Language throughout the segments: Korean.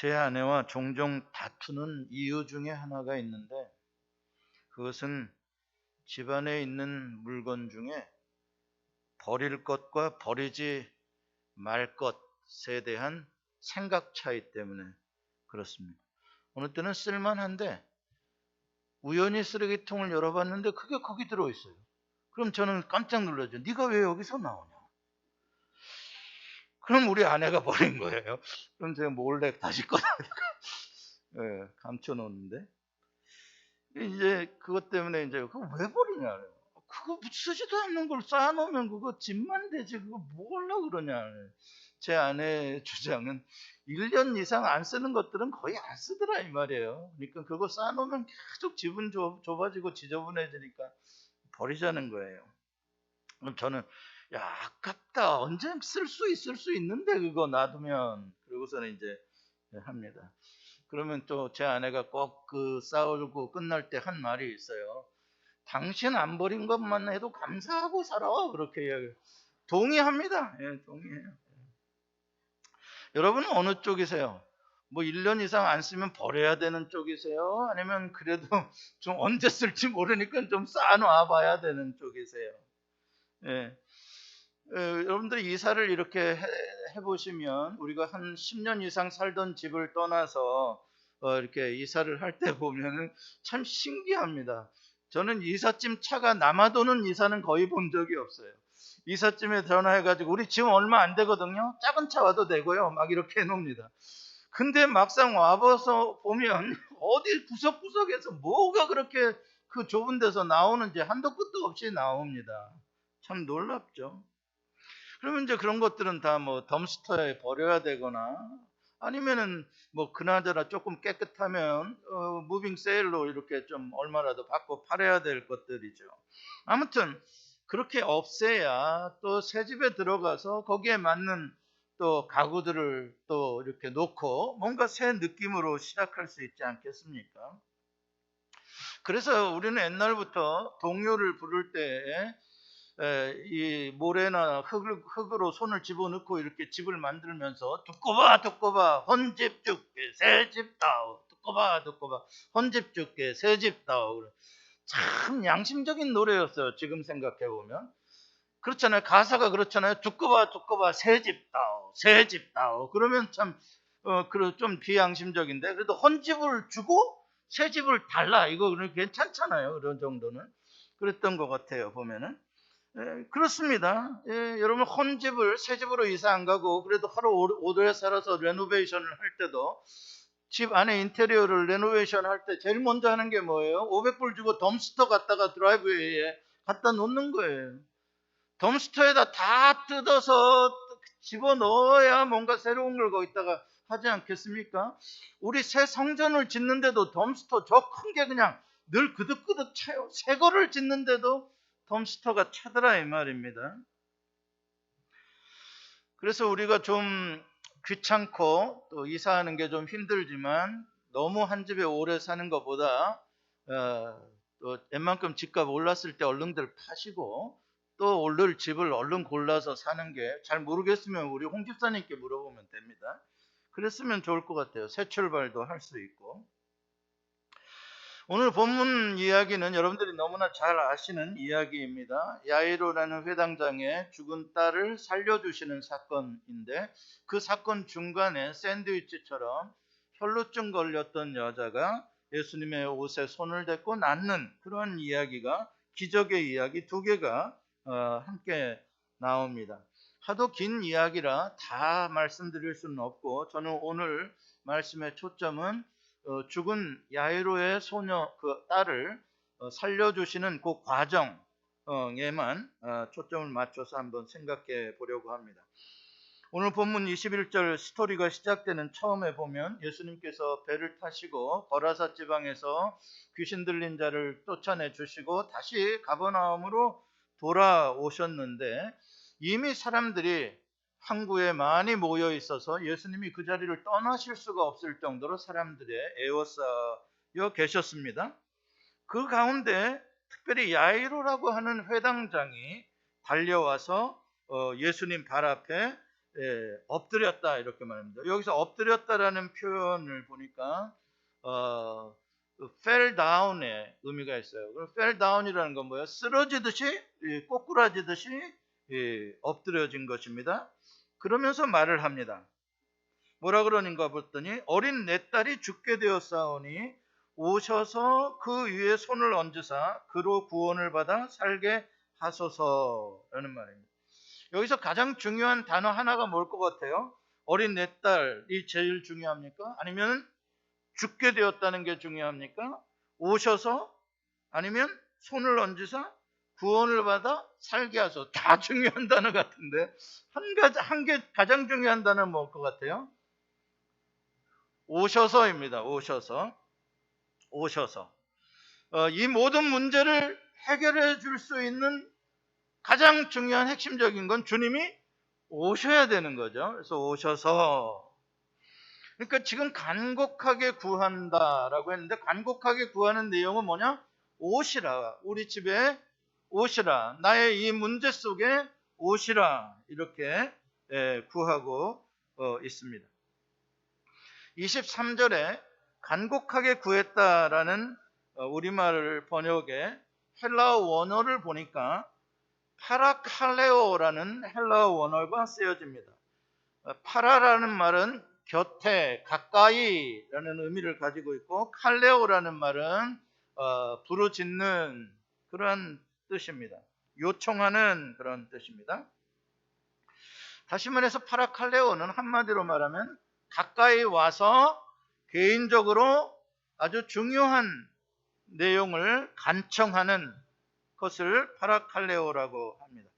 제 아내와 종종 다투는 이유 중에 하나가 있는데, 그것은 집안에 있는 물건 중에 버릴 것과 버리지 말 것에 대한 생각 차이 때문에 그렇습니다. 어느 때는 쓸만한데 우연히 쓰레기통을 열어봤는데 그게 거기 들어있어요. 그럼 저는 깜짝 놀라죠. 네가 왜 여기서 나오냐? 그럼 우리 아내가 버린 거예요. 그럼 제가 몰래 다시 꺼내다가 감춰놓는데, 이제 그것 때문에 이제 그거 왜 버리냐? 그거 쓰지도 않는 걸 쌓아놓으면 그거 집만 되지 그거 뭐 하려고 그러냐? 제 아내의 주장은 1년 이상 안 쓰는 것들은 거의 안 쓰더라 이 말이에요. 그러니까 그거 쌓아놓으면 계속 집은 좁아지고 지저분해지니까 버리자는 거예요. 그럼 저는 야 아깝다, 언제 쓸 수 있을 수 있는데 그거 놔두면, 그러고서는 이제 합니다. 그러면 또 제 아내가 꼭 그 싸우고 끝날 때 한 말이 있어요. 당신 안 버린 것만 해도 감사하고 살아. 그렇게 이야기해요. 동의합니다. 예, 동의해요. 여러분은 어느 쪽이세요? 뭐 1년 이상 안 쓰면 버려야 되는 쪽이세요? 아니면 그래도 좀 언제 쓸지 모르니까 좀 쌓아놔 봐야 되는 쪽이세요? 예. 여러분들이 이사를 이렇게 해보시면 우리가 한 10년 이상 살던 집을 떠나서 이렇게 이사를 할 때 보면은 참 신기합니다. 저는 이삿짐 차가 남아도는 이사는 거의 본 적이 없어요. 이삿짐에 전화해가지고 우리 지금 얼마 안 되거든요. 작은 차 와도 되고요. 막 이렇게 해놓습니다. 근데 막상 와봐서 보면 어디 구석구석에서 뭐가 그렇게 그 좁은 데서 나오는지 한도 끝도 없이 나옵니다. 참 놀랍죠. 그러면 이제 그런 것들은 다 뭐 덤스터에 버려야 되거나 아니면은 뭐 그나저나 조금 깨끗하면 무빙 세일로 이렇게 좀 얼마라도 받고 팔아야 될 것들이죠. 아무튼 그렇게 없애야 또 새 집에 들어가서 거기에 맞는 또 가구들을 또 이렇게 놓고 뭔가 새 느낌으로 시작할 수 있지 않겠습니까? 그래서 우리는 옛날부터 동요를 부를 때 이 모래나 흙으로 손을 집어넣고 이렇게 집을 만들면서 두꺼봐 헌집 줄게 새집 다오, 두꺼봐 헌집 줄게 새집 다오. 참 양심적인 노래였어요. 지금 생각해 보면 그렇잖아요. 가사가 그렇잖아요. 두꺼봐 새집 다오, 새집 다오. 그러면 참 좀 비양심적인데, 그래도 헌집을 주고 새 집을 달라, 이거 괜찮잖아요. 그런 정도는 그랬던 것 같아요. 보면은 그렇습니다. 여러분 헌집을 새 집으로 이사 안 가고 그래도 하루 오래 살아서 레노베이션을 할 때도 집 안에 인테리어를 레노베이션 할 때 제일 먼저 하는 게 뭐예요? 500불 주고 덤스터 갖다가 드라이브웨이에 갖다 놓는 거예요. 덤스터에다 다 뜯어서 집어넣어야 뭔가 새로운 걸 거기다가 하지 않겠습니까? 우리 새 성전을 짓는데도 덤스터 저 큰 게 그냥 늘 그득그득 차요. 새 거를 짓는데도 덤스터가 차더라 이 말입니다. 그래서 우리가 좀 귀찮고 또 이사하는 게 좀 힘들지만 너무 한 집에 오래 사는 것보다 또 웬만큼 집값 올랐을 때 얼른들 파시고 또 오를 집을 얼른 골라서 사는 게, 잘 모르겠으면 우리 홍 집사님께 물어보면 됩니다. 그랬으면 좋을 것 같아요. 새 출발도 할 수 있고. 오늘 본문 이야기는 여러분들이 너무나 잘 아시는 이야기입니다. 야이로라는 회당장의 죽은 딸을 살려주시는 사건인데, 그 사건 중간에 샌드위치처럼 혈루증 걸렸던 여자가 예수님의 옷에 손을 대고 낫는 그런 이야기가, 기적의 이야기 두 개가 함께 나옵니다. 하도 긴 이야기라 다 말씀드릴 수는 없고, 저는 오늘 말씀의 초점은 죽은 야이로의 소녀 그 딸을 살려주시는 그 과정에만 초점을 맞춰서 한번 생각해 보려고 합니다. 오늘 본문 21절 스토리가 시작되는 처음에 보면 예수님께서 배를 타시고 거라사 지방에서 귀신 들린 자를 쫓아내 주시고 다시 가버나움으로 돌아오셨는데, 이미 사람들이 항구에 많이 모여 있어서 예수님이 그 자리를 떠나실 수가 없을 정도로 사람들의 에워싸여 계셨습니다. 그 가운데 특별히 야이로라고 하는 회당장이 달려와서 예수님 발 앞에 엎드렸다 이렇게 말합니다. 여기서 엎드렸다라는 표현을 보니까 fell down의 의미가 있어요. 그럼 fell down이라는 건 뭐예요? 쓰러지듯이 꼬꾸라지듯이 엎드려진 것입니다. 그러면서 말을 합니다. 뭐라 그러는가 봤더니 어린 내 딸이 죽게 되었사오니 오셔서 그 위에 손을 얹으사 그로 구원을 받아 살게 하소서라는 말입니다. 여기서 가장 중요한 단어 하나가 뭘 것 같아요? 어린 내 딸이 제일 중요합니까? 아니면 죽게 되었다는 게 중요합니까? 오셔서 아니면 손을 얹으사 구원을 받아 살게 하소서. 다 중요한 단어 같은데 한 개 가장 중요한 단어는 뭘 것 같아요? 오셔서입니다. 오셔서. 이 모든 문제를 해결해 줄 수 있는 가장 중요한 핵심적인 건 주님이 오셔야 되는 거죠. 그래서 오셔서. 그러니까 지금 간곡하게 구한다라고 했는데 간곡하게 구하는 내용은 뭐냐? 오시라. 우리 집에 오시라. 나의 이 문제 속에 오시라. 이렇게 구하고 있습니다. 23절에 간곡하게 구했다라는 우리말 번역의 헬라어 원어를 보니까 파라칼레오라는 헬라어 원어가 쓰여집니다. 파라라는 말은 곁에, 가까이라는 의미를 가지고 있고 칼레오라는 말은 부르짖는 그런 뜻입니다. 요청하는 그런 뜻입니다. 다시 말해서 파라칼레오는 한마디로 말하면 가까이 와서 개인적으로 아주 중요한 내용을 간청하는 것을 파라칼레오라고 합니다.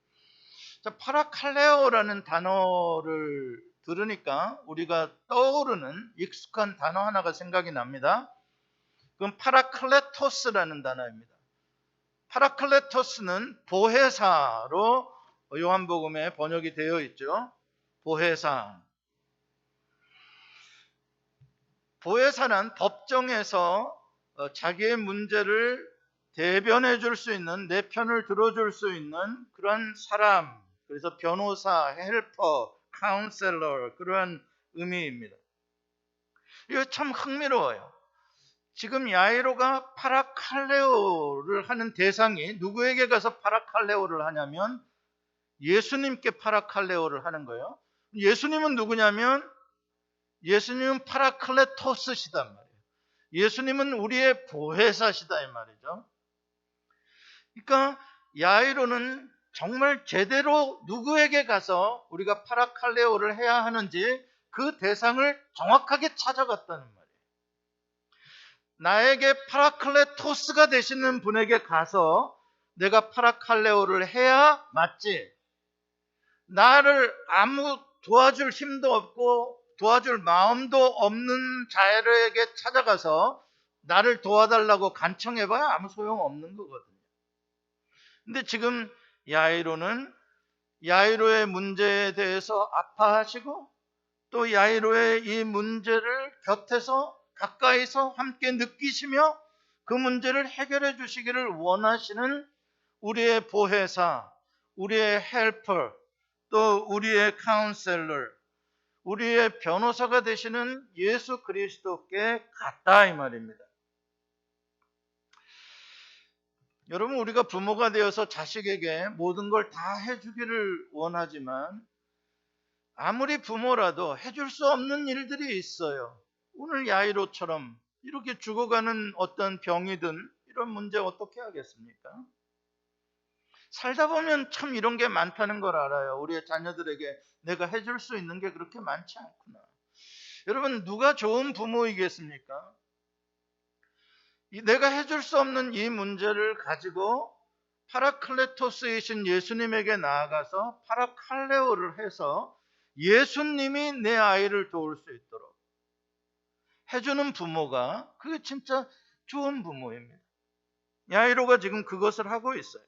자, 파라칼레오라는 단어를 들으니까 우리가 떠오르는 익숙한 단어 하나가 생각이 납니다. 그건 파라클레토스라는 단어입니다. 파라클레토스는 보혜사로 요한복음에 번역이 되어 있죠. 보혜사. 보혜사는 법정에서 자기의 문제를 대변해 줄 수 있는, 내 편을 들어줄 수 있는 그런 사람, 그래서 변호사, 헬퍼, 카운셀러 그런 의미입니다. 이거 참 흥미로워요. 지금 야이로가 파라칼레오를 하는 대상이 누구에게 가서 파라칼레오를 하냐면 예수님께 파라칼레오를 하는 거예요. 예수님은 누구냐면 예수님은 파라클레토스시단 말이에요. 예수님은 우리의 보혜사시다 이 말이죠. 그러니까 야이로는 정말 제대로 누구에게 가서 우리가 파라칼레오를 해야 하는지 그 대상을 정확하게 찾아갔다는 말이에요. 나에게 파라클레토스가 되시는 분에게 가서 내가 파라칼레오를 해야 맞지. 나를 아무 도와줄 힘도 없고 도와줄 마음도 없는 자에게 찾아가서 나를 도와달라고 간청해봐야 아무 소용없는 거거든요. 근데 지금 야이로는 야이로의 문제에 대해서 아파하시고 또 야이로의 이 문제를 곁에서 가까이서 함께 느끼시며 그 문제를 해결해 주시기를 원하시는 우리의 보혜사, 우리의 헬퍼, 또 우리의 카운셀러, 우리의 변호사가 되시는 예수 그리스도께 갔다 이 말입니다. 여러분, 우리가 부모가 되어서 자식에게 모든 걸 다 해주기를 원하지만 아무리 부모라도 해줄 수 없는 일들이 있어요. 오늘 야이로처럼 이렇게 죽어가는 어떤 병이든 이런 문제 어떻게 하겠습니까? 살다 보면 참 이런 게 많다는 걸 알아요. 우리의 자녀들에게 내가 해줄 수 있는 게 그렇게 많지 않구나. 여러분, 누가 좋은 부모이겠습니까? 내가 해줄 수 없는 이 문제를 가지고 파라클레토스이신 예수님에게 나아가서 파라칼레오를 해서 예수님이 내 아이를 도울 수 있도록 해주는 부모가 그게 진짜 좋은 부모입니다. 야이로가 지금 그것을 하고 있어요.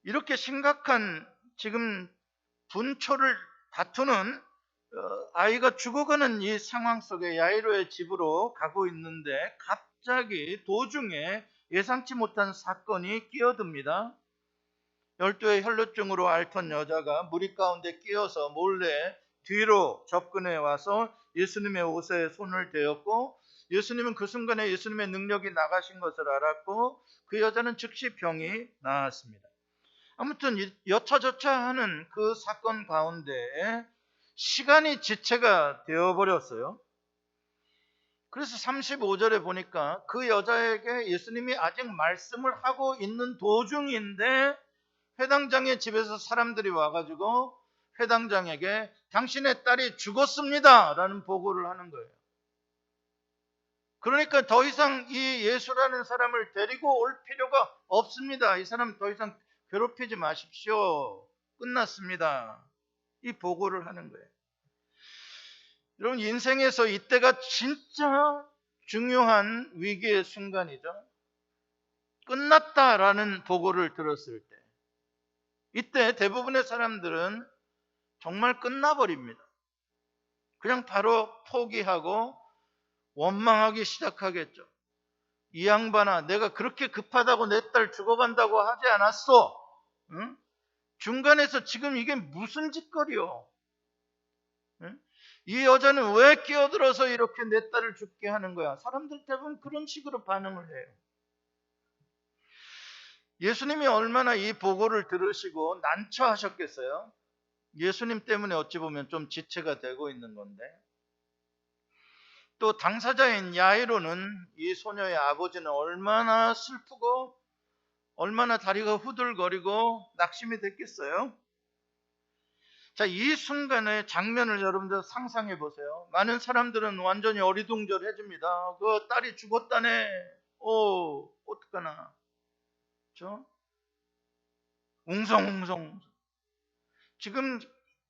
이렇게 심각한 지금 분초를 다투는 아이가 죽어가는 이 상황 속에 야이로의 집으로 가고 있는데 갑자기 도중에 예상치 못한 사건이 끼어듭니다. 열두의 혈루증으로 앓던 여자가 무리 가운데 끼어서 몰래 뒤로 접근해 와서 예수님의 옷에 손을 대었고, 예수님은 그 순간에 예수님의 능력이 나가신 것을 알았고 그 여자는 즉시 병이 나았습니다. 아무튼 여차저차하는 그 사건 가운데 시간이 지체가 되어버렸어요. 그래서 35절에 보니까 그 여자에게 예수님이 아직 말씀을 하고 있는 도중인데 회당장의 집에서 사람들이 와가지고 회당장에게 당신의 딸이 죽었습니다 라는 보고를 하는 거예요. 그러니까 더 이상 이 예수라는 사람을 데리고 올 필요가 없습니다. 이 사람 더 이상 괴롭히지 마십시오. 끝났습니다. 이 보고를 하는 거예요. 여러분, 인생에서 이때가 진짜 중요한 위기의 순간이죠. 끝났다라는 보고를 들었을 때, 이때 대부분의 사람들은 정말 끝나버립니다. 그냥 바로 포기하고 원망하기 시작하겠죠. 이 양반아, 내가 그렇게 급하다고 내 딸 죽어간다고 하지 않았어? 응? 중간에서 지금 이게 무슨 짓거리요? 응? 이 여자는 왜 끼어들어서 이렇게 내 딸을 죽게 하는 거야? 사람들 대부분 그런 식으로 반응을 해요. 예수님이 얼마나 이 보고를 들으시고 난처하셨겠어요? 예수님 때문에 어찌 보면 좀 지체가 되고 있는 건데, 또 당사자인 야이로는, 이 소녀의 아버지는 얼마나 슬프고 얼마나 다리가 후들거리고 낙심이 됐겠어요? 자, 이 순간의 장면을 여러분들 상상해 보세요. 많은 사람들은 완전히 어리둥절해집니다. 그 딸이 죽었다네. 어떡하나. 그렇죠? 웅성웅성. 지금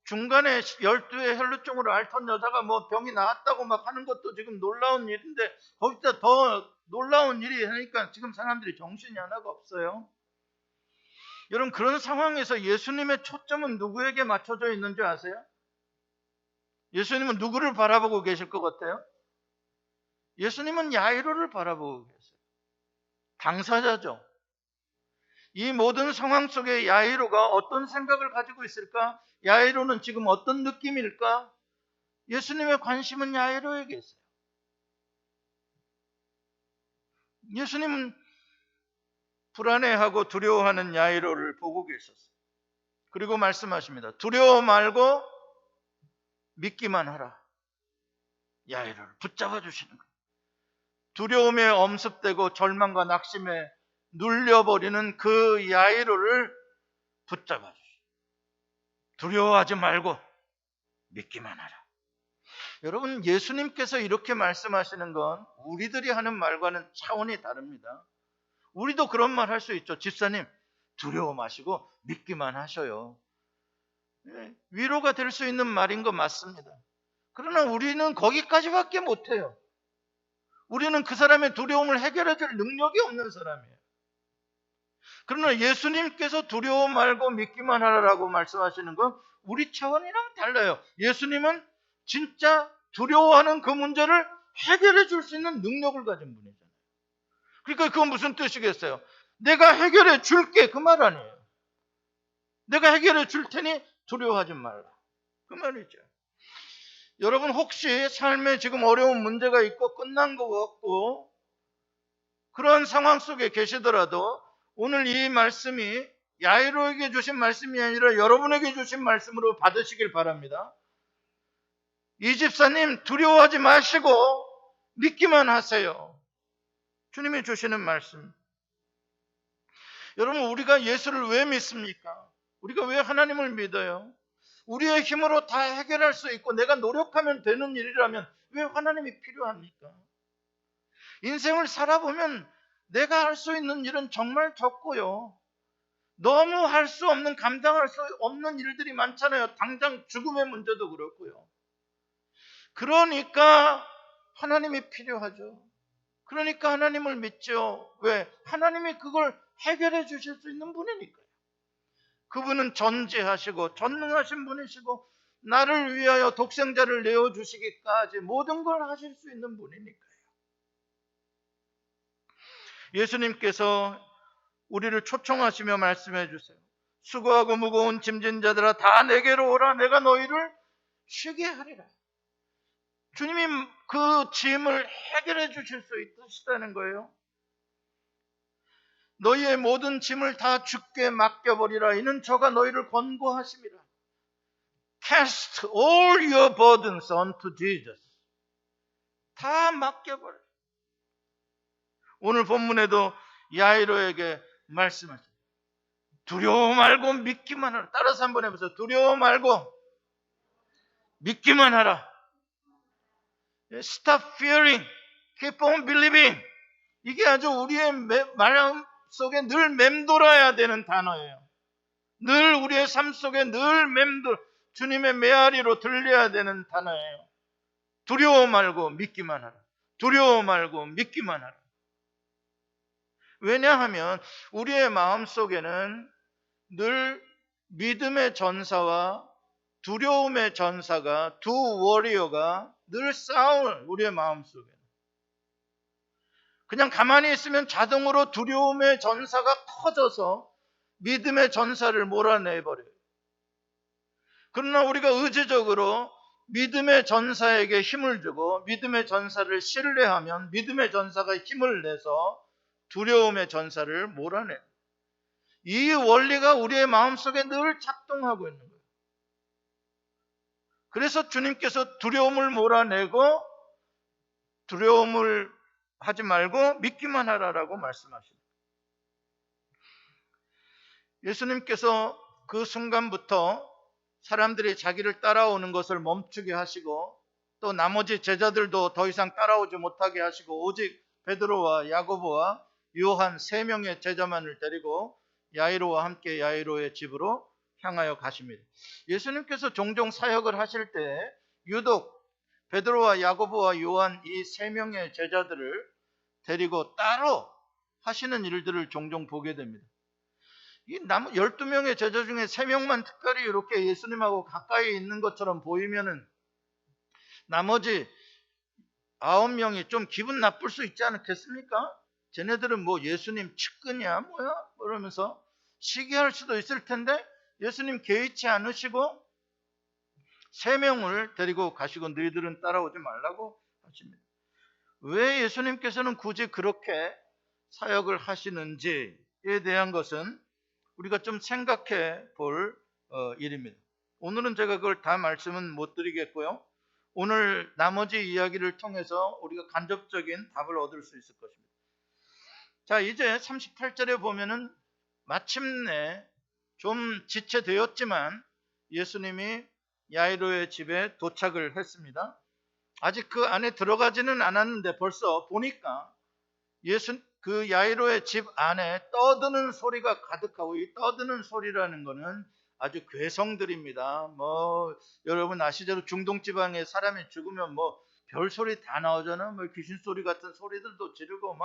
중간에 12의 혈루증으로 앓던 여자가 뭐 병이 나았다고 막 하는 것도 지금 놀라운 일인데, 거기다 더 놀라운 일이 하니까 지금 사람들이 정신이 하나가 없어요. 여러분, 그런 상황에서 예수님의 초점은 누구에게 맞춰져 있는지 아세요? 예수님은 누구를 바라보고 계실 것 같아요? 예수님은 야이로를 바라보고 계세요. 당사자죠. 이 모든 상황 속에 야이로가 어떤 생각을 가지고 있을까? 야이로는 지금 어떤 느낌일까? 예수님의 관심은 야이로에게 있어요. 예수님은 불안해하고 두려워하는 야이로를 보고 계셨어요. 그리고 말씀하십니다. 두려워 말고 믿기만 하라. 야이로를 붙잡아 주시는 거예요. 두려움에 엄습되고 절망과 낙심에 눌려버리는 그 야이로를 붙잡아 주시오. 두려워하지 말고 믿기만 하라. 여러분, 예수님께서 이렇게 말씀하시는 건 우리들이 하는 말과는 차원이 다릅니다. 우리도 그런 말 할 수 있죠. 집사님, 두려워 마시고 믿기만 하셔요. 위로가 될 수 있는 말인 거 맞습니다. 그러나 우리는 거기까지밖에 못해요. 우리는 그 사람의 두려움을 해결해 줄 능력이 없는 사람이에요. 그러나 예수님께서 두려워 말고 믿기만 하라고 말씀하시는 건 우리 차원이랑 달라요. 예수님은 진짜 두려워하는 그 문제를 해결해 줄 수 있는 능력을 가진 분이잖아요. 그러니까 그건 무슨 뜻이겠어요? 내가 해결해 줄게, 그 말 아니에요. 내가 해결해 줄 테니 두려워하지 말라, 그 말이죠. 여러분, 혹시 삶에 지금 어려운 문제가 있고 끝난 것 같고 그런 상황 속에 계시더라도 오늘 이 말씀이 야이로에게 주신 말씀이 아니라 여러분에게 주신 말씀으로 받으시길 바랍니다. 이 집사님, 두려워하지 마시고 믿기만 하세요. 주님이 주시는 말씀. 여러분, 우리가 예수를 왜 믿습니까? 우리가 왜 하나님을 믿어요? 우리의 힘으로 다 해결할 수 있고 내가 노력하면 되는 일이라면 왜 하나님이 필요합니까? 인생을 살아보면 내가 할 수 있는 일은 정말 적고요. 너무 할 수 없는, 감당할 수 없는 일들이 많잖아요. 당장 죽음의 문제도 그렇고요. 그러니까 하나님이 필요하죠. 그러니까 하나님을 믿죠. 왜? 하나님이 그걸 해결해 주실 수 있는 분이니까요. 그분은 전지하시고 전능하신 분이시고 나를 위하여 독생자를 내어주시기까지 모든 걸 하실 수 있는 분이니까요. 예수님께서 우리를 초청하시며 말씀해 주세요. 수고하고 무거운 짐진 자들아 다 내게로 오라. 내가 너희를 쉬게 하리라. 주님이 그 짐을 해결해 주실 수 있으시다는 거예요. 너희의 모든 짐을 다 주께 맡겨버리라. 이는 저가 너희를 권고하심이라. Cast all your burdens onto Jesus. 다 맡겨버려. 오늘 본문에도 야이로에게 말씀하셨어요. 두려워 말고 믿기만 하라. 따라서 한번 해보세요. 두려워 말고 믿기만 하라. Stop fearing. Keep on believing. 이게 아주 우리의 마음 속에 늘 맴돌아야 되는 단어예요. 늘 우리의 삶 속에 늘 주님의 메아리로 들려야 되는 단어예요. 두려워 말고 믿기만 하라. 두려워 말고 믿기만 하라. 왜냐하면 우리의 마음 속에는 늘 믿음의 전사와 두려움의 전사가 두 워리어가 늘 싸울 우리의 마음 속에. 그냥 가만히 있으면 자동으로 두려움의 전사가 커져서 믿음의 전사를 몰아내버려요. 그러나 우리가 의지적으로 믿음의 전사에게 힘을 주고 믿음의 전사를 신뢰하면 믿음의 전사가 힘을 내서 두려움의 전사를 몰아내요. 이 원리가 우리의 마음속에 늘 작동하고 있는 거예요. 그래서 주님께서 두려움을 몰아내고 두려움을 하지 말고 믿기만 하라라고 말씀하십니다. 예수님께서 그 순간부터 사람들이 자기를 따라오는 것을 멈추게 하시고 또 나머지 제자들도 더 이상 따라오지 못하게 하시고 오직 베드로와 야고보와 요한 3명의 제자만을 데리고 야이로와 함께 야이로의 집으로 향하여 가십니다. 예수님께서 종종 사역을 하실 때 유독 베드로와 야고보와 요한 이 3명의 제자들을 데리고 따로 하시는 일들을 종종 보게 됩니다. 이 12명의 제자 중에 3명만 특별히 이렇게 예수님하고 가까이 있는 것처럼 보이면은 나머지 9명이 좀 기분 나쁠 수 있지 않겠습니까? 쟤네들은 뭐 예수님 측근이야 뭐야? 그러면서 시기할 수도 있을 텐데 예수님 개의치 않으시고 3명을 데리고 가시고 너희들은 따라오지 말라고 하십니다. 왜 예수님께서는 굳이 그렇게 사역을 하시는지에 대한 것은 우리가 좀 생각해 볼 일입니다. 오늘은 제가 그걸 다 말씀은 못 드리겠고요. 오늘 나머지 이야기를 통해서 우리가 간접적인 답을 얻을 수 있을 것입니다. 자, 이제 38절에 보면은 마침내 좀 지체되었지만 예수님이 야이로의 집에 도착을 했습니다. 아직 그 안에 들어가지는 않았는데 벌써 보니까 그 야이로의 집 안에 떠드는 소리가 가득하고, 이 떠드는 소리라는 거는 아주 괴성들입니다. 여러분 아시죠? 중동 지방에 사람이 죽으면 별소리 다 나오잖아요. 귀신 소리 같은 소리들도 지르고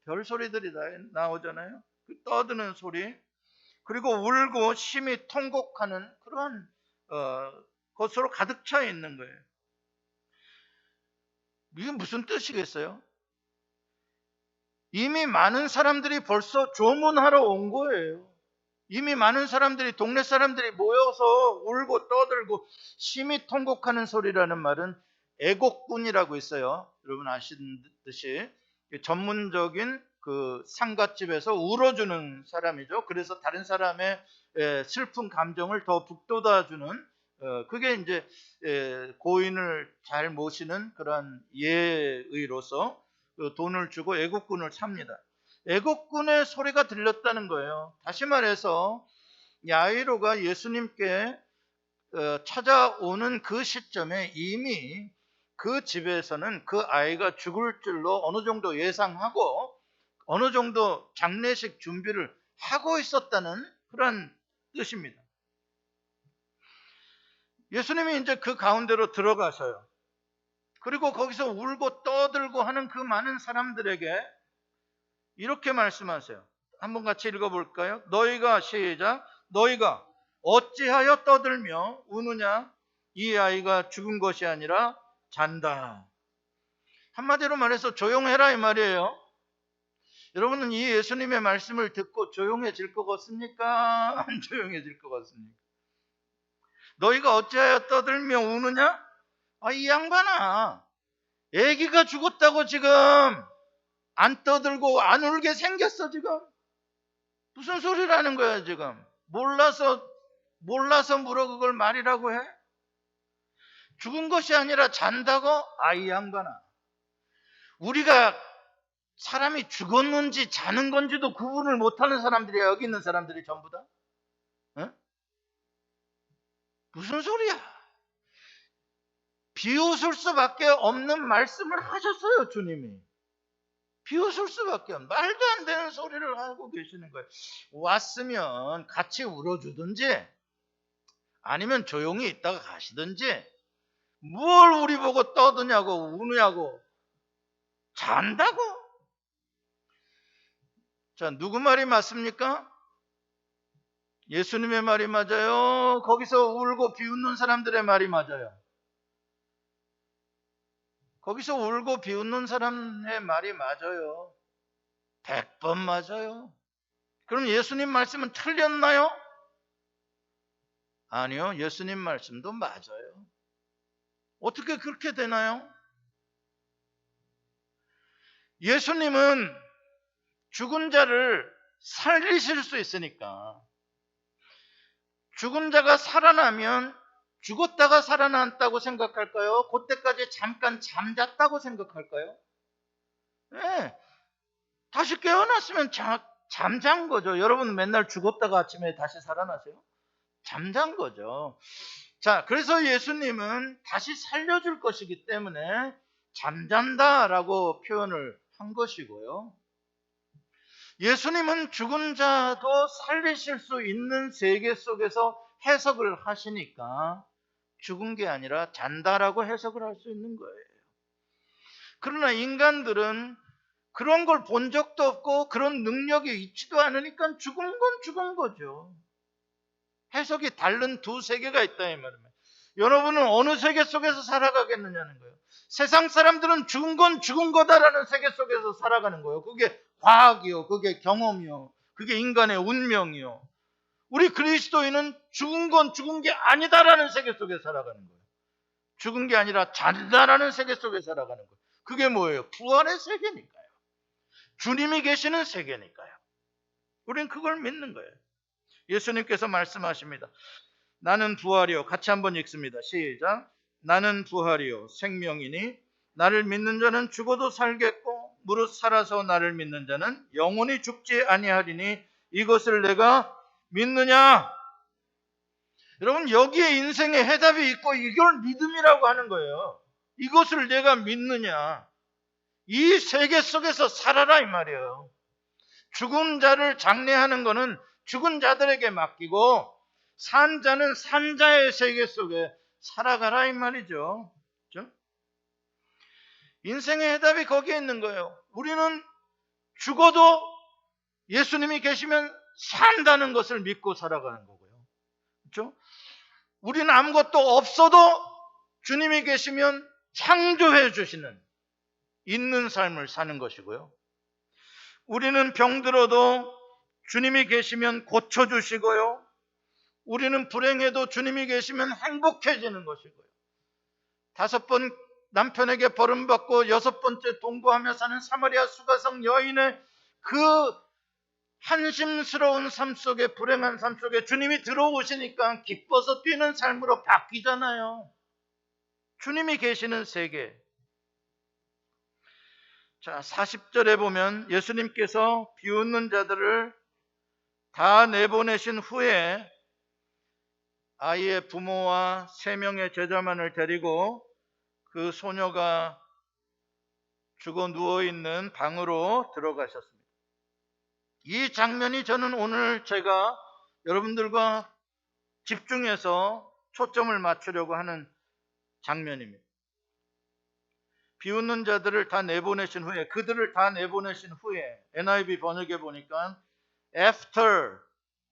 별소리들이 다 나오잖아요. 그 떠드는 소리, 그리고 울고 심히 통곡하는 그런 것으로 가득 차 있는 거예요. 이게 무슨 뜻이겠어요? 이미 많은 사람들이 벌써 조문하러 온 거예요. 이미 많은 사람들이, 동네 사람들이 모여서 울고 떠들고 심히 통곡하는 소리라는 말은 애곡꾼이라고 있어요. 여러분 아시듯이 전문적인 그 상갓집에서 울어주는 사람이죠. 그래서 다른 사람의 슬픈 감정을 더 북돋아주는, 그게 이제 고인을 잘 모시는 그런 예의로서 돈을 주고 애국꾼을 삽니다. 애국꾼의 소리가 들렸다는 거예요. 다시 말해서 야이로가 예수님께 찾아오는 그 시점에 이미 그 집에서는 그 아이가 죽을 줄로 어느 정도 예상하고 어느 정도 장례식 준비를 하고 있었다는 그런 뜻입니다. 예수님이 이제 그 가운데로 들어가셔요. 그리고 거기서 울고 떠들고 하는 그 많은 사람들에게 이렇게 말씀하세요. 한번 같이 읽어볼까요? 시작. 너희가 어찌하여 떠들며 우느냐? 이 아이가 죽은 것이 아니라 잔다. 한마디로 말해서 조용해라 이 말이에요. 여러분은 이 예수님의 말씀을 듣고 조용해질 것 같습니까? 안 조용해질 것 같습니까? 너희가 어찌하여 떠들며 우느냐? 이 양반아, 애기가 죽었다고 지금 안 떠들고 안 울게 생겼어 지금. 무슨 소리라는 거야 지금. 몰라서 물어 그걸 말이라고 해? 죽은 것이 아니라 잔다고? 이 양반아, 우리가 사람이 죽었는지 자는 건지도 구분을 못하는 사람들이야. 여기 있는 사람들이 전부 다. 어? 무슨 소리야? 비웃을 수밖에 없는 말씀을 하셨어요, 주님이. 비웃을 수밖에 없는, 말도 안 되는 소리를 하고 계시는 거예요. 왔으면 같이 울어주든지 아니면 조용히 있다가 가시든지, 뭘 우리 보고 떠드냐고 우느냐고. 잔다고? 자, 누구 말이 맞습니까? 예수님의 말이 맞아요? 거기서 울고 비웃는 사람들의 말이 맞아요? 거기서 울고 비웃는 사람의 말이 맞아요. 100번 맞아요. 그럼 예수님 말씀은 틀렸나요? 아니요, 예수님 말씀도 맞아요. 어떻게 그렇게 되나요? 예수님은 죽은 자를 살리실 수 있으니까, 죽은 자가 살아나면 죽었다가 살아났다고 생각할까요? 그때까지 잠깐 잠잤다고 생각할까요? 네, 다시 깨어났으면 잠잔 거죠. 여러분 맨날 죽었다가 아침에 다시 살아나세요? 잠잔 거죠. 자, 그래서 예수님은 다시 살려줄 것이기 때문에 잠잔다라고 표현을 한 것이고요. 예수님은 죽은 자도 살리실 수 있는 세계 속에서 해석을 하시니까 죽은 게 아니라 잔다라고 해석을 할 수 있는 거예요. 그러나 인간들은 그런 걸 본 적도 없고 그런 능력이 있지도 않으니까 죽은 건 죽은 거죠. 해석이 다른 두 세계가 있다 이 말입니다. 여러분은 어느 세계 속에서 살아가겠느냐는 거예요. 세상 사람들은 죽은 건 죽은 거다라는 세계 속에서 살아가는 거예요. 그게 과학이요, 그게 경험이요, 그게 인간의 운명이요. 우리 그리스도인은 죽은 건 죽은 게 아니다라는 세계 속에 살아가는 거예요. 죽은 게 아니라 잔다라는 세계 속에 살아가는 거예요. 그게 뭐예요? 부활의 세계니까요. 주님이 계시는 세계니까요. 우리는 그걸 믿는 거예요. 예수님께서 말씀하십니다. 나는 부활이요. 같이 한번 읽습니다. 시작. 나는 부활이요 생명이니 나를 믿는 자는 죽어도 살겠고 무릇 살아서 나를 믿는 자는 영원히 죽지 아니하리니 이것을 내가 믿느냐? 여러분, 여기에 인생의 해답이 있고 이걸 믿음이라고 하는 거예요. 이것을 내가 믿느냐? 이 세계 속에서 살아라 이 말이에요. 죽은 자를 장례하는 거는 죽은 자들에게 맡기고 산 자는 산 자의 세계 속에 살아가라 이 말이죠. 그렇죠? 인생의 해답이 거기에 있는 거예요. 우리는 죽어도 예수님이 계시면 산다는 것을 믿고 살아가는 거고요. 그렇죠? 우리는 아무것도 없어도 주님이 계시면 창조해 주시는 있는 삶을 사는 것이고요. 우리는 병들어도 주님이 계시면 고쳐주시고요. 우리는 불행해도 주님이 계시면 행복해지는 것이고요. 5번 남편에게 버림받고 6번째 동거하며 사는 사마리아 수가성 여인의 그 한심스러운 삶 속에, 불행한 삶 속에 주님이 들어오시니까 기뻐서 뛰는 삶으로 바뀌잖아요. 주님이 계시는 세계. 자, 40절에 보면 예수님께서 비웃는 자들을 다 내보내신 후에 아이의 부모와 3명의 제자만을 데리고 그 소녀가 죽어 누워있는 방으로 들어가셨습니다. 이 장면이 저는 오늘 제가 여러분들과 집중해서 초점을 맞추려고 하는 장면입니다. 비웃는 자들을 다 내보내신 후에, 그들을 다 내보내신 후에, NIV 번역에 보니까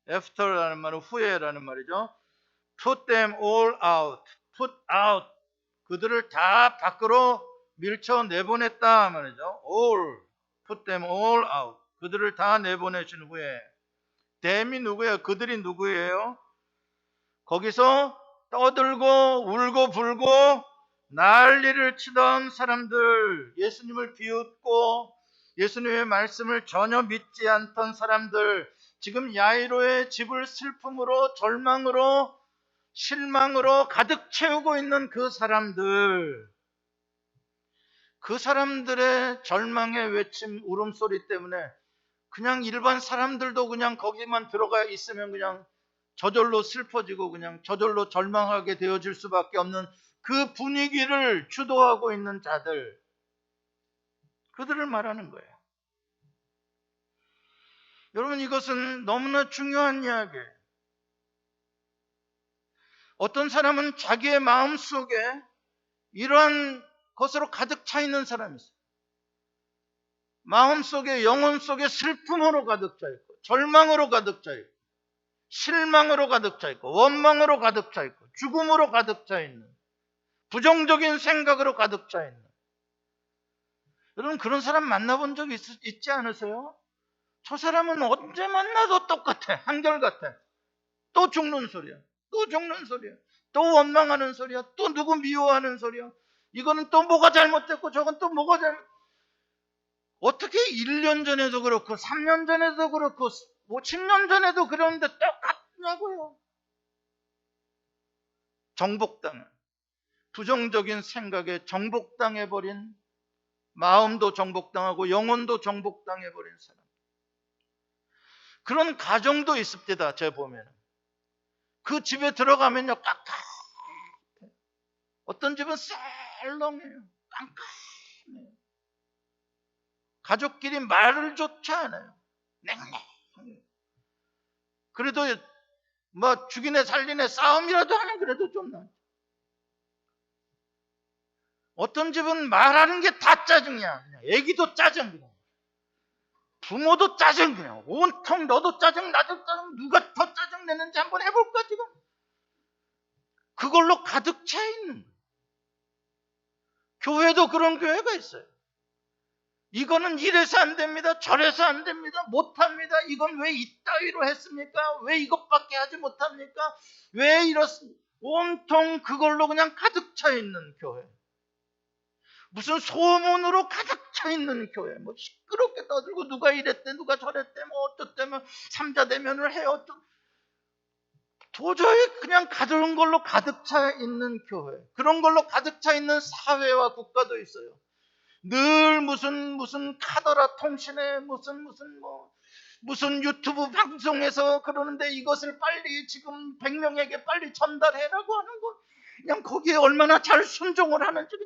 after라는 말은 후에라는 말이죠. Put them all out. Put out. 그들을 다 밖으로 밀쳐 내보냈다 말이죠. All. Put them all out. 그들을 다 내보내신 후에 댐이 누구예요? 그들이 누구예요? 거기서 떠들고 울고 불고 난리를 치던 사람들, 예수님을 비웃고 예수님의 말씀을 전혀 믿지 않던 사람들, 지금 야이로의 집을 슬픔으로 절망으로 실망으로 가득 채우고 있는 그 사람들, 그 사람들의 절망의 외침 울음소리 때문에 그냥 일반 사람들도 그냥 거기만 들어가 있으면 그냥 저절로 슬퍼지고 그냥 저절로 절망하게 되어질 수밖에 없는 그 분위기를 주도하고 있는 자들, 그들을 말하는 거예요. 여러분, 이것은 너무나 중요한 이야기예요. 어떤 사람은 자기의 마음속에 이러한 것으로 가득 차 있는 사람이 있어요. 마음속에, 영혼 속에 슬픔으로 가득 차 있고 절망으로 가득 차 있고 실망으로 가득 차 있고 원망으로 가득 차 있고 죽음으로 가득 차 있는, 부정적인 생각으로 가득 차 있는, 여러분 그런 사람 만나본 적 있지 않으세요? 저 사람은 언제 만나도 똑같아. 한결같아. 또 죽는 소리야. 또 죽는 소리야. 또 원망하는 소리야. 또 누구 미워하는 소리야. 이거는 또 뭐가 잘못됐고 저건 또 뭐가 어떻게 1년 전에도 그렇고 3년 전에도 그렇고 10년 전에도 그러는데 똑같냐고요. 정복당한, 부정적인 생각에 정복당해버린, 마음도 정복당하고 영혼도 정복당해버린 사람. 그런 가정도 있습니다. 제가 보면 그 집에 들어가면요 깜깜해요. 어떤 집은 썰렁해요. 깜깜해요. 가족끼리 말을 조차 안 해요. 냉랭해요. 그래도 뭐 죽이네 살리네 싸움이라도 하면 그래도 좀 나. 어떤 집은 말하는 게 다 짜증이야. 그냥 애기도 짜증, 그냥 부모도 짜증, 그냥 온통 너도 짜증 나도 짜증, 누가 더 짜증 내는지 한번 해볼까 지금. 그걸로 가득 차 있는 거예요. 교회도 그런 교회가 있어요. 이거는 이래서 안 됩니다. 저래서 안 됩니다. 못합니다. 이건 왜 이따위로 했습니까? 왜 이것밖에 하지 못합니까? 왜 이렇습니까? 온통 그걸로 그냥 가득 차 있는 교회. 무슨 소문으로 가득 차 있는 교회. 뭐 시끄럽게 떠들고 누가 이랬대 누가 저랬대 뭐 어쩌대면 삼자 대면을 해요. 도저히 그냥 가득한 걸로 가득 차 있는 교회. 그런 걸로 가득 차 있는 사회와 국가도 있어요. 늘 무슨 카더라 통신에 무슨 유튜브 방송에서 그러는데 이것을 빨리 지금 100명에게 빨리 전달해라고 하는 거, 그냥 거기에 얼마나 잘 순종을 하는지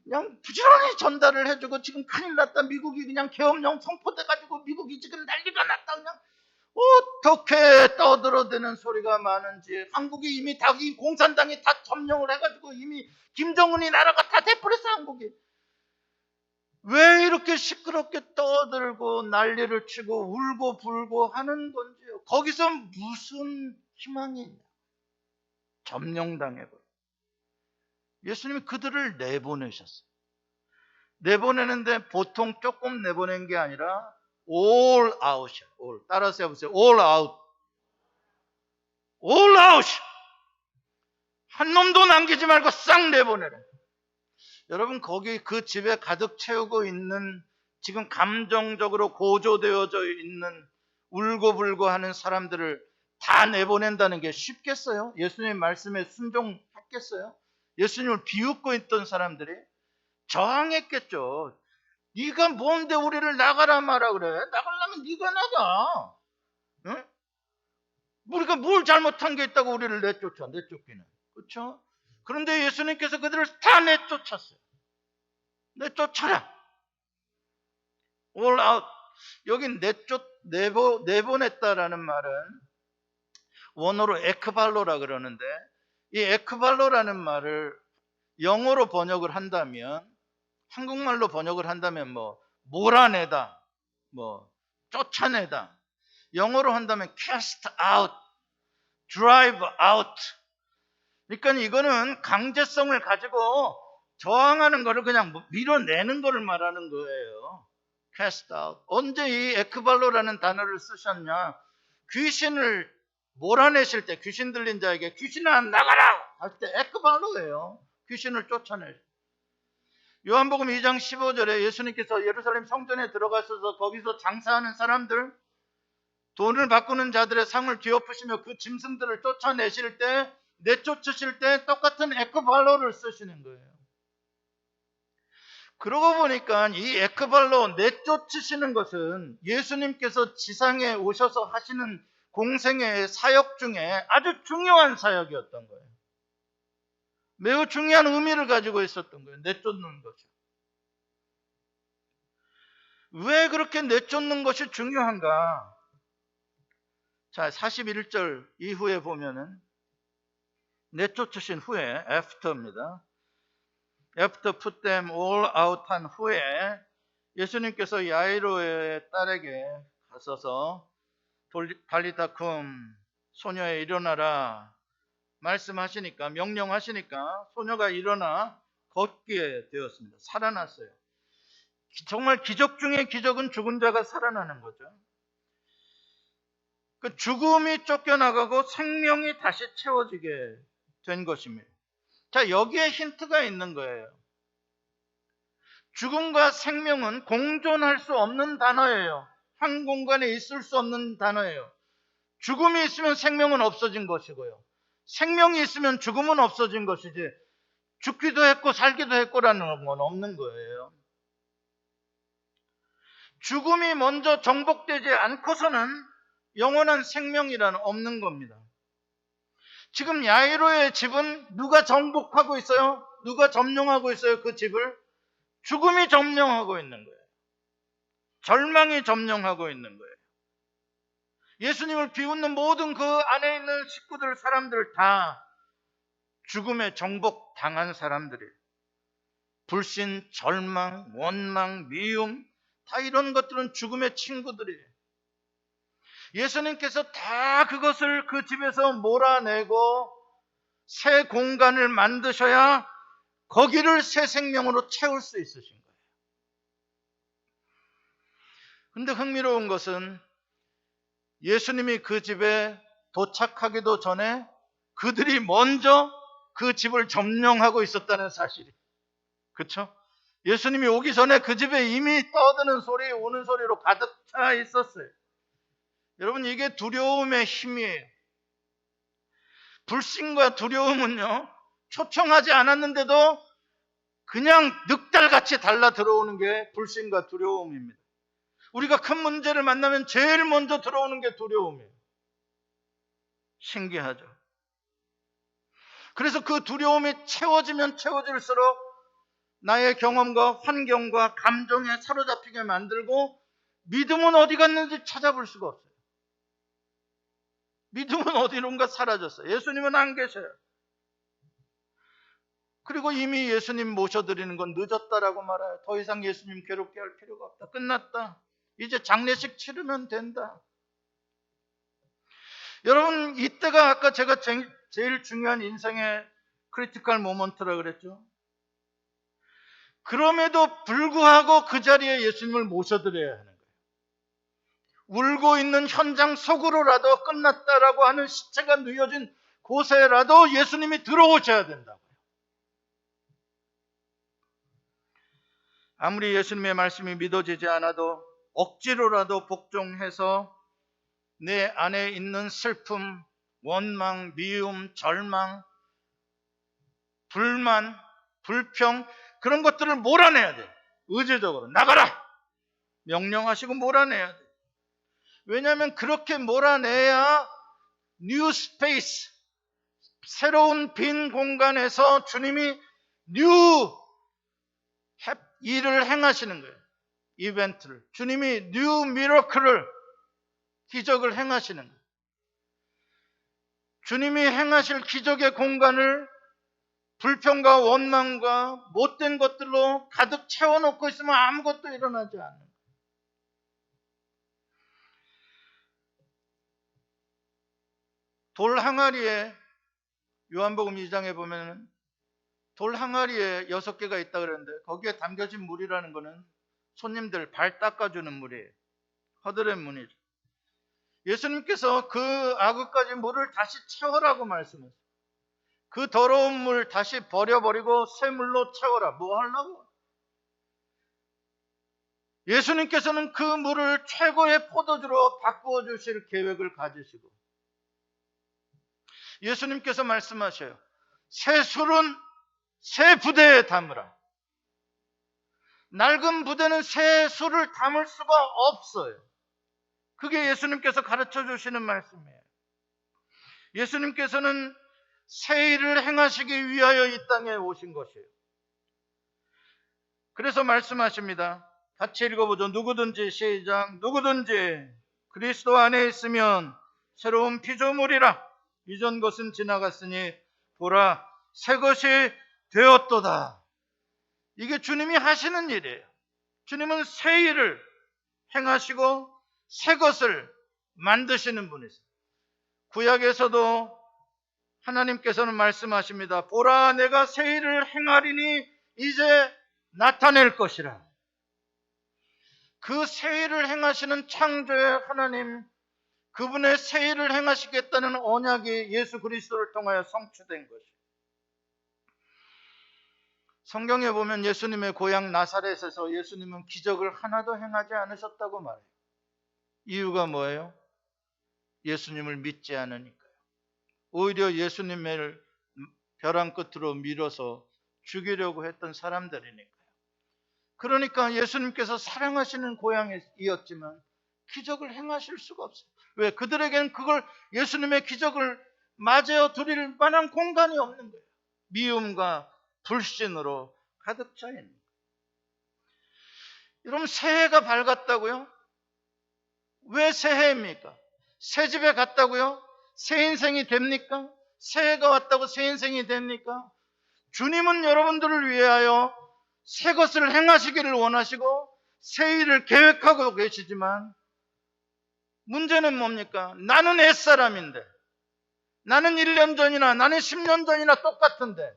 그냥 부지런히 전달을 해주고, 지금 큰일 났다. 미국이 그냥 계엄령 선포돼가지고 미국이 지금 난리가 났다. 그냥 어떻게 떠들어대는 소리가 많은지. 한국이 이미 이 공산당이 다 점령을 해가지고 이미 김정은이 나라가 다 돼버렸어. 한국이 왜 이렇게 시끄럽게 떠들고 난리를 치고 울고 불고 하는 건지요. 거기서 무슨 희망이 있냐. 점령당해버려. 예수님이 그들을 내보내셨어요. 내보내는데 보통 조금 내보낸 게 아니라 all out이야. all. 따라서 해보세요. all out. all out. 한 놈도 남기지 말고 싹 내보내라. 여러분 거기 그 집에 가득 채우고 있는, 지금 감정적으로 고조되어져 있는 울고불고 하는 사람들을 다 내보낸다는 게 쉽겠어요? 예수님의 말씀에 순종했겠어요? 예수님을 비웃고 있던 사람들이 저항했겠죠. 네가 뭔데 우리를 나가라 마라 그래? 나가려면 네가 나가. 응? 우리가 뭘 잘못한 게 있다고 우리를 내쫓기는. 그렇죠? 그런데 예수님께서 그들을 다 내쫓았어요. 내쫓아라. all out. 여기 내보냈다라는 말은 원어로 에크발로라 그러는데, 이 에크발로라는 말을 영어로 번역을 한다면, 한국말로 번역을 한다면 몰아내다, 쫓아내다. 영어로 한다면 cast out, drive out. 그러니까 이거는 강제성을 가지고 저항하는 거를 그냥 밀어내는 거를 말하는 거예요. cast out. 언제 이 에크발로라는 단어를 쓰셨냐? 귀신을 몰아내실 때, 귀신 들린 자에게 귀신아 나가라 할 때 에크발로예요. 귀신을 쫓아낼. 요한복음 2장 15절에 예수님께서 예루살렘 성전에 들어가셔서 거기서 장사하는 사람들, 돈을 바꾸는 자들의 상을 뒤엎으시며 그 짐승들을 쫓아내실 때, 내쫓으실 때 똑같은 에크발로를 쓰시는 거예요. 그러고 보니까 이 에크발로 내쫓으시는 것은 예수님께서 지상에 오셔서 하시는 공생의 사역 중에 아주 중요한 사역이었던 거예요. 매우 중요한 의미를 가지고 있었던 거예요. 내쫓는 것이. 왜 그렇게 내쫓는 것이 중요한가? 자, 41절 이후에 보면은 내쫓으신 후에 after입니다. After put them all out 한 후에 예수님께서 야이로의 딸에게 가서서 달리다쿰 소녀에 일어나라 말씀하시니까, 명령하시니까 소녀가 일어나 걷게 되었습니다. 살아났어요. 정말 기적 중에 기적은 죽은 자가 살아나는 거죠. 그 죽음이 쫓겨나가고 생명이 다시 채워지게 된 것입니다. 자, 여기에 힌트가 있는 거예요. 죽음과 생명은 공존할 수 없는 단어예요. 한 공간에 있을 수 없는 단어예요. 죽음이 있으면 생명은 없어진 것이고요. 생명이 있으면 죽음은 없어진 것이지, 죽기도 했고 살기도 했고라는 건 없는 거예요. 죽음이 먼저 정복되지 않고서는 영원한 생명이라는 없는 겁니다. 지금 야이로의 집은 누가 정복하고 있어요? 누가 점령하고 있어요? 그 집을? 죽음이 점령하고 있는 거예요. 절망이 점령하고 있는 거예요. 예수님을 비웃는 모든 그 안에 있는 식구들, 사람들 다 죽음에 정복당한 사람들이에요. 불신, 절망, 원망, 미움, 다 이런 것들은 죽음의 친구들이에요. 예수님께서 다 그것을 그 집에서 몰아내고 새 공간을 만드셔야 거기를 새 생명으로 채울 수 있으신 거예요. 근데 흥미로운 것은 예수님이 그 집에 도착하기도 전에 그들이 먼저 그 집을 점령하고 있었다는 사실이. 그렇죠? 예수님이 오기 전에 그 집에 이미 떠드는 소리, 우는 소리로 가득 차 있었어요. 여러분, 이게 두려움의 힘이에요. 불신과 두려움은요, 초청하지 않았는데도 그냥 늑달같이 달라 들어오는 게 불신과 두려움입니다. 우리가 큰 문제를 만나면 제일 먼저 들어오는 게 두려움이에요. 신기하죠? 그래서 그 두려움이 채워지면 채워질수록 나의 경험과 환경과 감정에 사로잡히게 만들고 믿음은 어디 갔는지 찾아볼 수가 없어요. 믿음은 어디론가 사라졌어요. 예수님은 안 계셔요. 그리고 이미 예수님 모셔드리는 건 늦었다라고 말해요. 더 이상 예수님 괴롭게 할 필요가 없다. 끝났다. 이제 장례식 치르면 된다. 여러분, 이때가 아까 제가 제일 중요한 인생의 크리티컬 모먼트라 그랬죠. 그럼에도 불구하고 그 자리에 예수님을 모셔드려야 하는 거예요. 울고 있는 현장 속으로라도 끝났다라고 하는 시체가 누워진 곳에라도 예수님이 들어오셔야 된다고요. 아무리 예수님의 말씀이 믿어지지 않아도 억지로라도 복종해서 내 안에 있는 슬픔, 원망, 미움, 절망, 불만, 불평, 그런 것들을 몰아내야 돼요. 의지적으로 나가라! 명령하시고 몰아내야 돼요. 왜냐하면 그렇게 몰아내야 뉴 스페이스, 새로운 빈 공간에서 주님이 뉴 일을 행하시는 거예요. 이벤트를. 주님이 뉴 미러클을, 기적을 행하시는 거예요. 주님이 행하실 기적의 공간을 불평과 원망과 못된 것들로 가득 채워놓고 있으면 아무것도 일어나지 않는 거예요. 돌 항아리에, 요한복음 2장에 보면 돌 항아리에 6개가 있다 그랬는데 거기에 담겨진 물이라는 거는 손님들 발 닦아주는 물이에요. 허드렛 문이죠. 예수님께서 그 아구까지 물을 다시 채워라고 말씀하세요. 그 더러운 물 다시 버려버리고 새 물로 채워라. 뭐 하려고? 예수님께서는 그 물을 최고의 포도주로 바꾸어 주실 계획을 가지시고 예수님께서 말씀하셔요. 새 술은 새 부대에 담으라. 낡은 부대는 새 술을 담을 수가 없어요. 그게 예수님께서 가르쳐 주시는 말씀이에요. 예수님께서는 새 일을 행하시기 위하여 이 땅에 오신 것이에요. 그래서 말씀하십니다. 같이 읽어보죠. 누구든지 시작. 누구든지 그리스도 안에 있으면 새로운 피조물이라. 이전 것은 지나갔으니 보라 새 것이 되었도다. 이게 주님이 하시는 일이에요. 주님은 새 일을 행하시고 새 것을 만드시는 분이세요. 구약에서도 하나님께서는 말씀하십니다. 보라 내가 새 일을 행하리니 이제 나타낼 것이라. 그 새 일을 행하시는 창조의 하나님, 그분의 새 일을 행하시겠다는 언약이 예수 그리스도를 통하여 성취된 것이에요. 성경에 보면 예수님의 고향 나사렛에서 예수님은 기적을 하나도 행하지 않으셨다고 말해요. 이유가 뭐예요? 예수님을 믿지 않으니까요. 오히려 예수님을 벼랑 끝으로 밀어서 죽이려고 했던 사람들이니까요. 그러니까 예수님께서 사랑하시는 고향이었지만 기적을 행하실 수가 없어요. 왜? 그들에게는 그걸 예수님의 기적을 맞아 드릴 만한 공간이 없는 거예요. 미움과 불신으로 가득 차 있는 거예요. 여러분 새해가 밝았다고요? 왜 새해입니까? 새 집에 갔다고요? 새 인생이 됩니까? 새해가 왔다고 새 인생이 됩니까? 주님은 여러분들을 위하여 새 것을 행하시기를 원하시고 새 일을 계획하고 계시지만 문제는 뭡니까? 나는 옛사람인데 나는 1년 전이나 나는 10년 전이나 똑같은데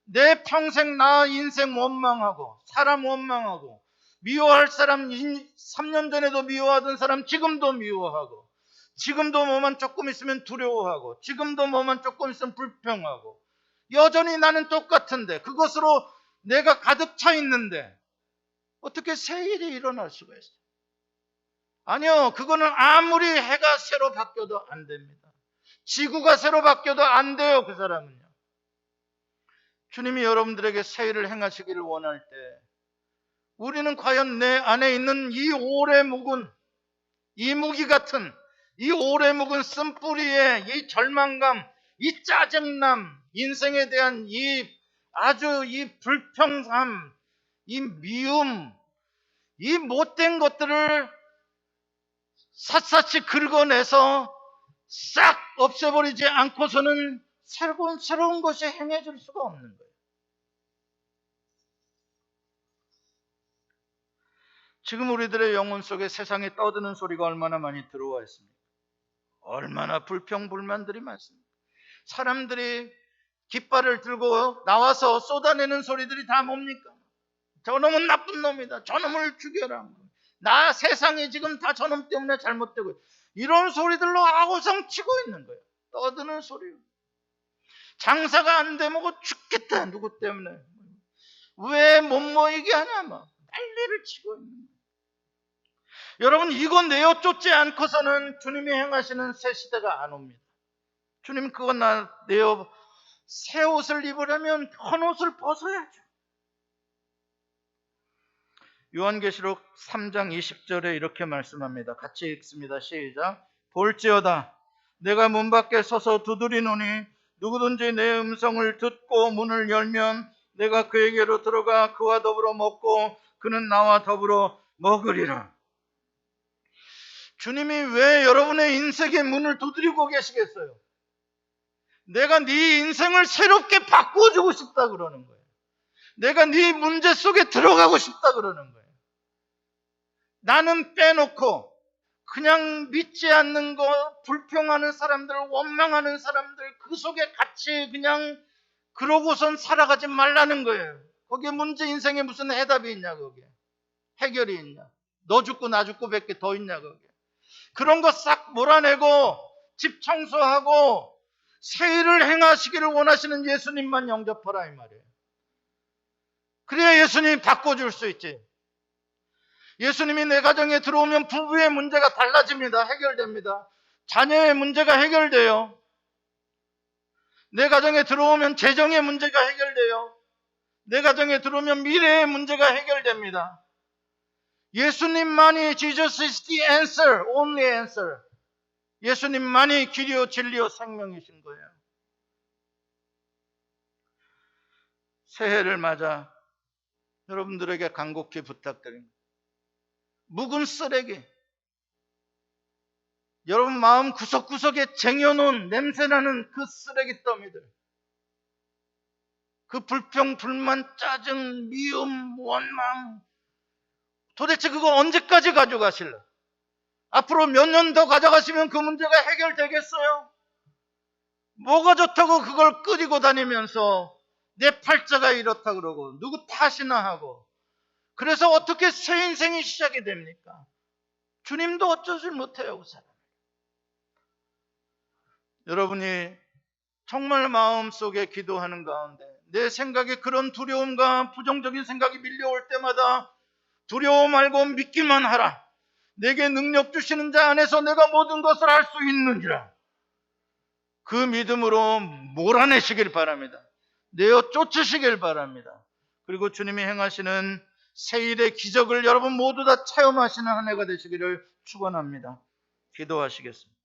내 평생 나 인생 원망하고 사람 원망하고 미워할 사람 3년 전에도 미워하던 사람 지금도 미워하고 지금도 뭐만 조금 있으면 두려워하고 지금도 뭐만 조금 있으면 불평하고 여전히 나는 똑같은데 그것으로 내가 가득 차 있는데 어떻게 새 일이 일어날 수가 있어요? 아니요, 그거는 아무리 해가 새로 바뀌어도 안 됩니다. 지구가 새로 바뀌어도 안 돼요, 그 사람은요. 주님이 여러분들에게 새 일을 행하시기를 원할 때 우리는 과연 내 안에 있는 이 오래 묵은 이 무기 같은 이 오래 묵은 쓴뿌리의 이 절망감, 이 짜증남, 인생에 대한 이 아주 이 불평함, 이 미움, 이 못된 것들을 샅샅이 긁어내서 싹 없애버리지 않고서는 새로운 것이 행해질 수가 없는 거예요. 지금 우리들의 영혼 속에 세상에 떠드는 소리가 얼마나 많이 들어와 있습니까? 얼마나 불평불만들이 많습니다. 사람들이 깃발을 들고 나와서 쏟아내는 소리들이 다 뭡니까? 저놈은 나쁜 놈이다. 저놈을 죽여라. 나 세상이 지금 다 저놈 때문에 잘못되고 있다. 이런 소리들로 아우성 치고 있는 거예요. 떠드는 소리요. 장사가 안 되면 죽겠다. 누구 때문에. 왜 못 모이게 하냐. 막 난리를 치고 있는 거예요. 여러분 이거 내어 쫓지 않고서는 주님이 행하시는 새 시대가 안 옵니다. 주님 그거 내어 새 옷을 입으려면 헌 옷을 벗어야죠. 요한계시록 3장 20절에 이렇게 말씀합니다. 같이 읽습니다. 시작. 볼지어다 내가 문 밖에 서서 두드리노니 누구든지 내 음성을 듣고 문을 열면 내가 그에게로 들어가 그와 더불어 먹고 그는 나와 더불어 먹으리라. 주님이 왜 여러분의 인생의 문을 두드리고 계시겠어요? 내가 네 인생을 새롭게 바꾸어주고 싶다 그러는 거예요. 내가 네 문제 속에 들어가고 싶다 그러는 거예요. 나는 빼놓고 그냥 믿지 않는 거, 불평하는 사람들, 원망하는 사람들 그 속에 같이 그냥 그러고선 살아가지 말라는 거예요. 거기에 문제 인생에 무슨 해답이 있냐 거기에. 해결이 있냐? 너 죽고 나 죽고 밖에 더 있냐 그게. 그런 거 싹 몰아내고 집 청소하고 새 일을 행하시기를 원하시는 예수님만 영접하라 이 말이에요. 그래야 예수님이 바꿔줄 수 있지. 예수님이 내 가정에 들어오면 부부의 문제가 달라집니다. 해결됩니다. 자녀의 문제가 해결돼요. 내 가정에 들어오면 재정의 문제가 해결돼요. 내 가정에 들어오면 미래의 문제가 해결됩니다. 예수님만이 Jesus is the answer, only answer. 예수님만이 길이요 진리요 생명이신 거예요. 새해를 맞아 여러분들에게 간곡히 부탁드립니다. 묵은 쓰레기, 여러분 마음 구석구석에 쟁여놓은 냄새나는 그 쓰레기 더미들, 그 불평, 불만, 짜증, 미움, 원망, 도대체 그거 언제까지 가져가실래? 앞으로 몇 년 더 가져가시면 그 문제가 해결되겠어요? 뭐가 좋다고 그걸 끄리고 다니면서 내 팔자가 이렇다 그러고 누구 탓이나 하고, 그래서 어떻게 새 인생이 시작이 됩니까? 주님도 어쩌질 못해요, 그 사람. 여러분이 정말 마음속에 기도하는 가운데 내 생각에 그런 두려움과 부정적인 생각이 밀려올 때마다 두려워 말고 믿기만 하라. 내게 능력 주시는 자 안에서 내가 모든 것을 할 수 있느니라. 그 믿음으로 몰아내시길 바랍니다. 내어 쫓으시길 바랍니다. 그리고 주님이 행하시는 새일의 기적을 여러분 모두 다 체험하시는 한 해가 되시기를 축원합니다. 기도하시겠습니다.